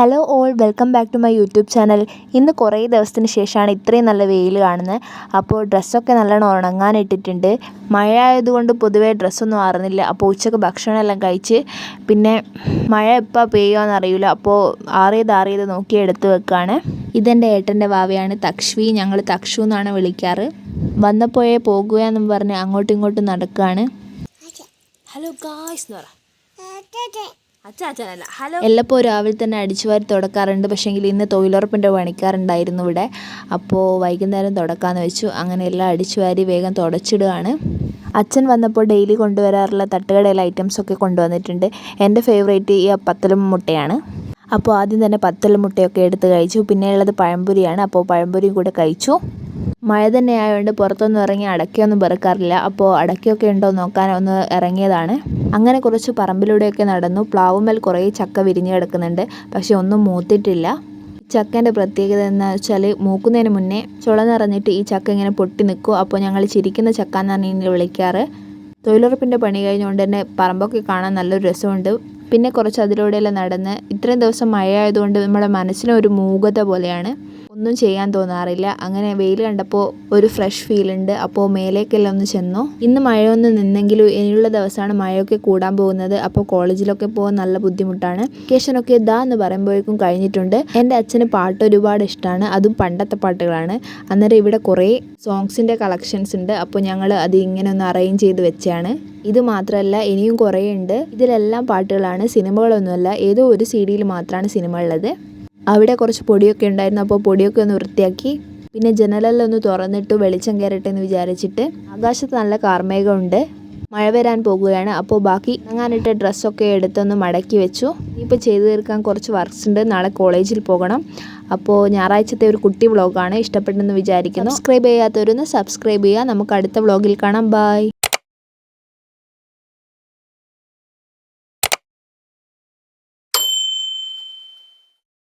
Hello all, welcome back to my YouTube channel. ഇന്ന് കുറേ ദിവസത്തിന് ശേഷമാണ് ഇത്രയും നല്ല വെയിൽ കാണുന്നത്. അപ്പോൾ ഡ്രസ്സൊക്കെ നല്ലോണം ഉണങ്ങാനിട്ടിട്ടുണ്ട്. മഴ ആയതുകൊണ്ട് പൊതുവേ ഡ്രസ്സൊന്നും ആറുന്നില്ല. അപ്പോൾ ഉച്ചയ്ക്ക് ഭക്ഷണമെല്ലാം കഴിച്ച് പിന്നെ മഴ എപ്പോൾ പെയ്യുമെന്ന് അറിയില്ല. അപ്പോൾ ആറിയത് നോക്കി എടുത്ത് വെക്കുകയാണ്. ഇതെൻ്റെ ഏട്ടൻ്റെ വാവയാണ് തക്ഷ്വി. ഞങ്ങൾ തക്ഷു എന്നാണ് വിളിക്കാറ്. വന്നപ്പോഴേ പോകുകയെന്നും പറഞ്ഞ് അങ്ങോട്ടും ഇങ്ങോട്ടും നടക്കുകയാണ്. ഹലോ ഗായ്സ് എന്ന് പറ. അച്ഛനല്ല, ഹലോ. എല്ലപ്പോൾ രാവിലെ തന്നെ അടിച്ചുവാരി തുടക്കാറുണ്ട്. പക്ഷേങ്കിൽ ഇന്ന് തൊഴിലുറപ്പിൻ്റെ പണിക്കാറുണ്ടായിരുന്നു ഇവിടെ. അപ്പോൾ വൈകുന്നേരം തുടക്കാമെന്ന് വെച്ചു. അങ്ങനെ എല്ലാം അടിച്ചുവാരി വേഗം തുടച്ചിടുകയാണ്. അച്ഛൻ വന്നപ്പോൾ ഡെയിലി കൊണ്ടുവരാറുള്ള തട്ടുകടയിലെ ഐറ്റംസൊക്കെ കൊണ്ടുവന്നിട്ടുണ്ട്. എൻ്റെ ഫേവറേറ്റ് ഈ പത്തലും മുട്ടയാണ്. അപ്പോൾ ആദ്യം തന്നെ പത്തലും മുട്ടയൊക്കെ എടുത്ത് കഴിച്ചു. പിന്നെ ഉള്ളത് പഴംപൊരിയാണ്. അപ്പോൾ പഴംപൊരിയും കൂടെ കഴിച്ചു. മഴ തന്നെ ആയതുകൊണ്ട് പുറത്തൊന്നും ഇറങ്ങി അടയ്ക്കൊന്നും പെറുക്കാറില്ല. അപ്പോൾ അടയ്ക്കൊക്കെ ഉണ്ടോ നോക്കാൻ ഒന്ന് ഇറങ്ങിയതാണ്. അങ്ങനെ കുറച്ച് പറമ്പിലൂടെയൊക്കെ നടന്നു. പ്ലാവുമ്മേൽ കുറേ ചക്ക വിരിഞ്ഞ് കിടക്കുന്നുണ്ട്. പക്ഷെ ഒന്നും മൂത്തിട്ടില്ല. ചക്കേൻ്റെ പ്രത്യേകത എന്ന് വെച്ചാൽ മൂക്കുന്നതിന് മുന്നേ ചുളനിറഞ്ഞിട്ട് ഈ ചക്ക ഇങ്ങനെ പൊട്ടി നിൽക്കും. അപ്പോൾ ഞങ്ങൾ ചിരിക്കുന്ന ചക്ക എന്നാണ് ഇതിനെ വിളിക്കാറ്. തൊഴിലുറപ്പിൻ്റെ പണി കഴിഞ്ഞുകൊണ്ട് തന്നെ പറമ്പൊക്കെ കാണാൻ നല്ലൊരു രസമുണ്ട്. പിന്നെ കുറച്ച് അതിലൂടെയെല്ലാം നടന്ന് ഇത്രയും ദിവസം മഴ ആയതുകൊണ്ട് നമ്മുടെ മനസ്സിനൊരു മൂകത പോലെയാണ്. ഒന്നും ചെയ്യാൻ തോന്നാറില്ല. അങ്ങനെ വെയിൽ കണ്ടപ്പോൾ ഒരു ഫ്രഷ് ഫീൽ ഉണ്ട്. അപ്പോൾ മേലേക്കെല്ലാം ഒന്ന് ചെന്നു. ഇന്ന് മഴയൊന്നും നിന്നെങ്കിലും ഇനിയുള്ള ദിവസമാണ് മഴയൊക്കെ കൂടാൻ പോകുന്നത്. അപ്പോൾ കോളേജിലൊക്കെ പോകാൻ നല്ല ബുദ്ധിമുട്ടാണ്. വെക്കേഷനൊക്കെ ഇതാ എന്ന് പറയുമ്പോഴേക്കും കഴിഞ്ഞിട്ടുണ്ട്. എൻ്റെ അച്ഛന് പാട്ട് ഒരുപാട് ഇഷ്ടമാണ്. അതും പണ്ടത്തെ പാട്ടുകളാണ്. അന്നേരം ഇവിടെ കുറേ സോങ്സിൻ്റെ കളക്ഷൻസ് ഉണ്ട്. അപ്പോൾ ഞങ്ങൾ അത് ഇങ്ങനെ ഒന്ന് അറേഞ്ച് ചെയ്ത് വെച്ചാണ്. ഇത് മാത്രമല്ല, ഇനിയും കുറേ ഉണ്ട്. ഇതിലെല്ലാം പാട്ടുകളാണ്, സിനിമകളൊന്നുമല്ല. ഏതോ ഒരു CD-യിൽ മാത്രമാണ് സിനിമ ഉള്ളത്. അവിടെ കുറച്ച് പൊടിയൊക്കെ ഉണ്ടായിരുന്നു. അപ്പോൾ പൊടിയൊക്കെ ഒന്ന് വൃത്തിയാക്കി പിന്നെ ജനലെല്ലാം ഒന്ന് തുറന്നിട്ട് വെളിച്ചം കയറട്ടെ എന്ന് വിചാരിച്ചിട്ട്. ആകാശത്ത് നല്ല കാർമേഘമുണ്ട്. മഴ വരാൻ പോകുകയാണ്. അപ്പോൾ ബാക്കി അങ്ങാനിട്ട ഡ്രസ്സൊക്കെ എടുത്തൊന്ന് മടക്കി വെച്ചു. ഇപ്പോൾ ചെയ്തു തീർക്കാൻ കുറച്ച് വർക്ക്സ് ഉണ്ട്. നാളെ കോളേജിൽ പോകണം. അപ്പോൾ ഞായറാഴ്ചത്തെ ഒരു കുട്ടി വ്ളോഗാണ്. ഇഷ്ടപ്പെട്ടെന്ന് വിചാരിക്കുന്നു. സബ്സ്ക്രൈബ് ചെയ്യാത്തവരൊന്ന് സബ്സ്ക്രൈബ് ചെയ്യുക. നമുക്ക് അടുത്ത വ്ളോഗിൽ കാണാം. ബൈ.